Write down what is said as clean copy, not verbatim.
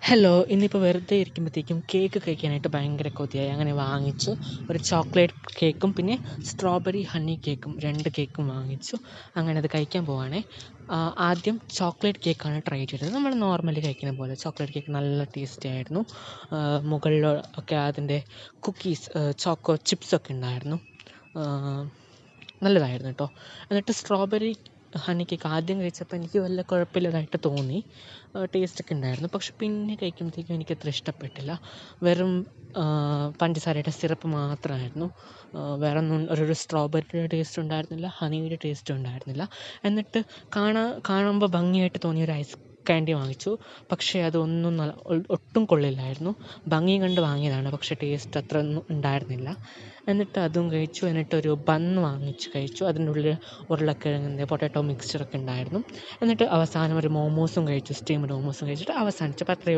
Hello, ഇന്നിപ്പോൾ വെറുതെ ഇരിക്കുമ്പോഴത്തേക്കും cake കഴിക്കാനായിട്ട് ഭയങ്കര കൊതിയായി. അങ്ങനെ വാങ്ങിച്ചു. ഒരു ചോക്ലേറ്റ് കേക്കും പിന്നെ സ്ട്രോബെറി ഹണി കേക്കും 2 കേക്കും വാങ്ങിച്ചു. അങ്ങനെ അത് കഴിക്കാൻ പോവുകയാണേ. ആദ്യം ചോക്ലേറ്റ് കേക്കാണ് ട്രൈ ചെയ്തത്. നമ്മൾ നോർമലി കഴിക്കുന്ന പോലെ ചോക്ലേറ്റ് കേക്ക് നല്ല ടേസ്റ്റി ആയിരുന്നു. മുകളിൽ ഒക്കെ അതിൻ്റെ കുക്കീസ്, ചോക്കോ ചിപ്സൊക്കെ ഉണ്ടായിരുന്നു. നല്ലതായിരുന്നു കേട്ടോ. എന്നിട്ട് സ്ട്രോബെറി ഹണി കേക്ക് ആദ്യം കഴിച്ചപ്പോൾ എനിക്ക് വലിയ കുഴപ്പമില്ലതായിട്ട് തോന്നി. ടേസ്റ്റൊക്കെ ഉണ്ടായിരുന്നു. പക്ഷെ പിന്നെ കഴിക്കുമ്പോഴത്തേക്കും എനിക്കത്ര ഇഷ്ടപ്പെട്ടില്ല. വെറും പഞ്ചസാരയുടെ സിറപ്പ് മാത്രമായിരുന്നു. വേറൊന്നും ഒരു സ്ട്രോബെറിയുടെ ടേസ്റ്റ് ഉണ്ടായിരുന്നില്ല, ഹണിയുടെ ടേസ്റ്റും ഉണ്ടായിരുന്നില്ല. എന്നിട്ട് കാണുമ്പോൾ ഭംഗിയായിട്ട് തോന്നിയ ഒരു ഐസ് കാൻഡി വാങ്ങിച്ചു. പക്ഷേ അതൊന്നും ഒട്ടും കൊള്ളില്ലായിരുന്നു. ഭംഗി കണ്ട് വാങ്ങിയതാണ്, പക്ഷേ ടേസ്റ്റ് അത്ര ഒന്നും ഉണ്ടായിരുന്നില്ല. എന്നിട്ട് അതും കഴിച്ചു. എന്നിട്ടൊരു ബൺ വാങ്ങിച്ച് കഴിച്ചു. അതിൻ്റെ ഉള്ളിൽ ഉരുളക്കിഴങ്ങിൻ്റെ പൊട്ടാറ്റോ മിക്സ്ചറൊക്കെ ഉണ്ടായിരുന്നു. എന്നിട്ട് അവസാനം ഒരു മോമോസും കഴിച്ചു. സ്റ്റീംഡ് മോമോസും കഴിച്ചിട്ട് അവസാനിച്ചപ്പോൾ അത്രയേ ഉള്ളൂ.